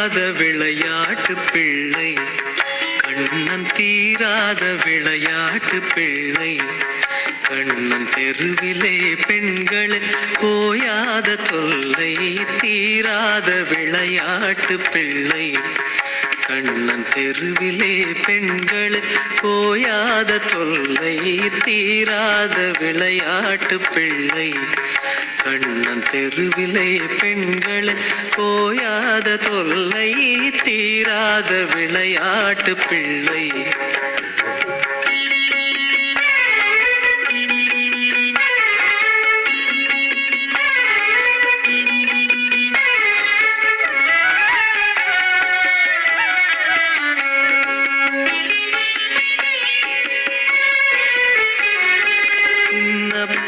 தீராத விளையாட்டு பிள்ளை, கண்ணன் தீராத விளையாட்டு பிள்ளை. கண்ணன் தெருவிலே பெண்கள் போயாத தொல்லை, தீராத விளையாட்டு பிள்ளை. கண்ணன் தெருவிலே பெண்கள் போயாத தொல்லை, தீராத விளையாட்டு பிள்ளை. கண்ணன் தெருவிலே பெண்கள் போயாத தொல்லை, தீராத விளையாட்டு பிள்ளை.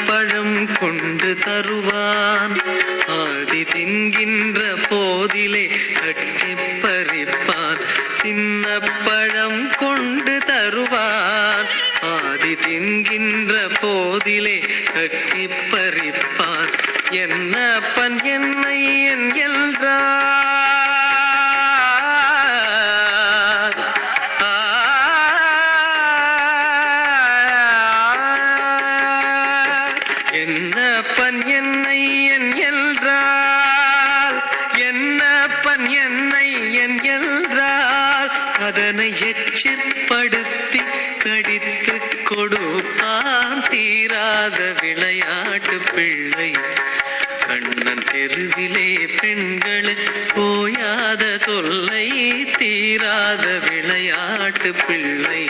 பழம் கொண்டு தருவான், ஆதி தின்கின்ற போதிலே கட்டி பறிப்பான். சின்ன பழம் கொண்டு தருவான், ஆதி தின்கின்ற போதிலே கட்டி பறிப்பான். என்னப்பன் என்னை என் என்றான், என்னப்பன் என்னை என் என்றால், என்னப்பன் என்னை என் என்றால், அதனை எச்சிற்படுத்தி கடித்து கொடுப்பான். தீராத விளையாட்டு பிள்ளை. கண்ணன் தெருவிலே பெண்கள் போயாத தொல்லை, தீராத விளையாட்டு பிள்ளை.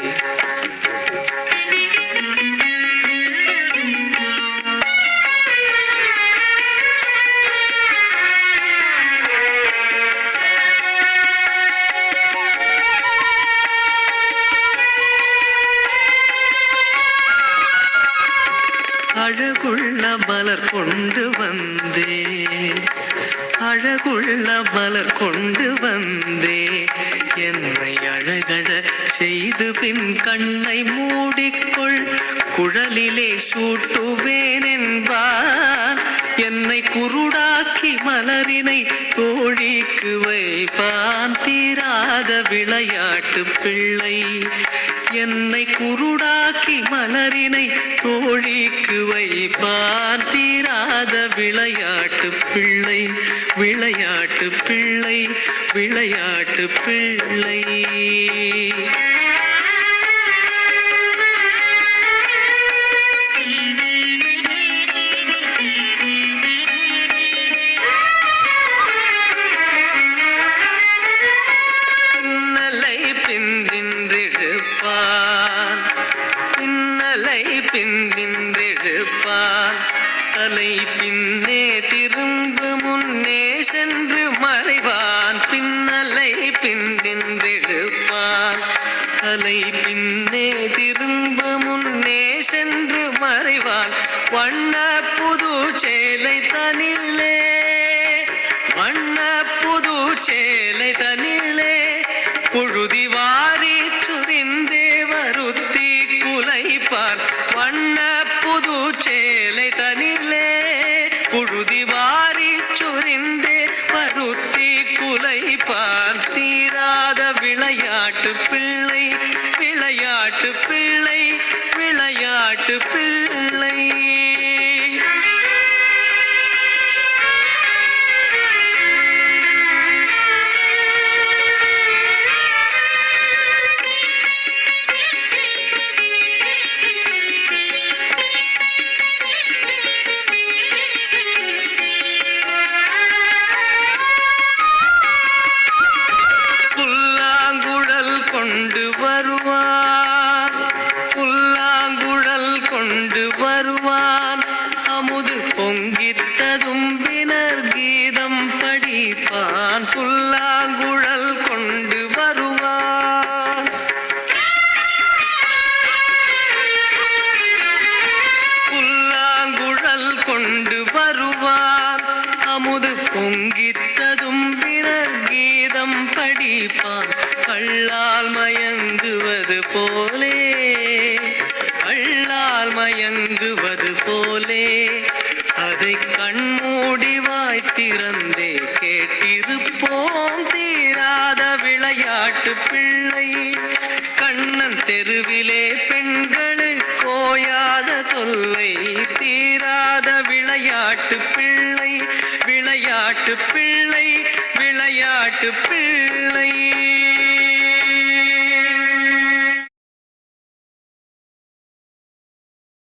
அழகுள்ள மலர் கொண்டு வந்தே, அழகுள்ள மலர் கொண்டு வந்தே, என்னை அழகழ செய்து பின் கண்ணை மூடிக்கொள், குழலிலே சூட்டுவேன் என்பான். என்னை குருடாக்கி மலரினை தோழிக்கு வைப்பான். தீராத விளையாட்டு பிள்ளை. என்னை குருடாக்கி மலரினை தோழிக்கு வைப்பான். தீராத விளையாட்டு பிள்ளை, விளையாட்டு பிள்ளை, விளையாட்டு பிள்ளை. பின்னலை பின்னின்றிருப்பான், தலை பின்னே திரும்பு முன்னே சென்று மறைவான். பின்னலை பின்னின்றிருப்பான், தலை பின்னே திரும்பு முன்னே சென்று மறைவான். வண்ண புது சேலை தனிலே, வண்ண புது சேலை தனிலே, புழுதி வாரி சுரிந்தே வருத்தி குலைப்பான். வண்ண புது சேலை தனிலே, புழுதி வாரி சுரிந்தே வருத்தி குலைப்பான். தீராத விளையாட்டு பிள்ளை, விளையாட்டு பிள்ளை, விளையாட்டு பிள்ளை. கொண்டு வருவான், புல்லாங்குழல் கொண்டு வருவான். அமுது பொங்கித்ததும் வினர் கீதம் படிப்பான். புல்லாங்குழல் கொண்டு வருவான், புல்லாங்குழல் கொண்டு வருவான். அமுது பொங்கித்ததும் வினர் கீதம் படிப்பான். கள்ளால் மயங்குவது போலே, கள்ளால் மயங்குவது போலே, அதை கண்மூடி வாய் திறந்தே கேட்டிருப்போம். தீரா விளையாட்டு பிள்ளை. கண்ணன் தெருவிலே பெண்களுக்கு ஓயாத தொல்லை, தீராத விளையாட்டு பிள்ளை, விளையாட்டு பிள்ளை, விளையாட்டு பிள்ளை.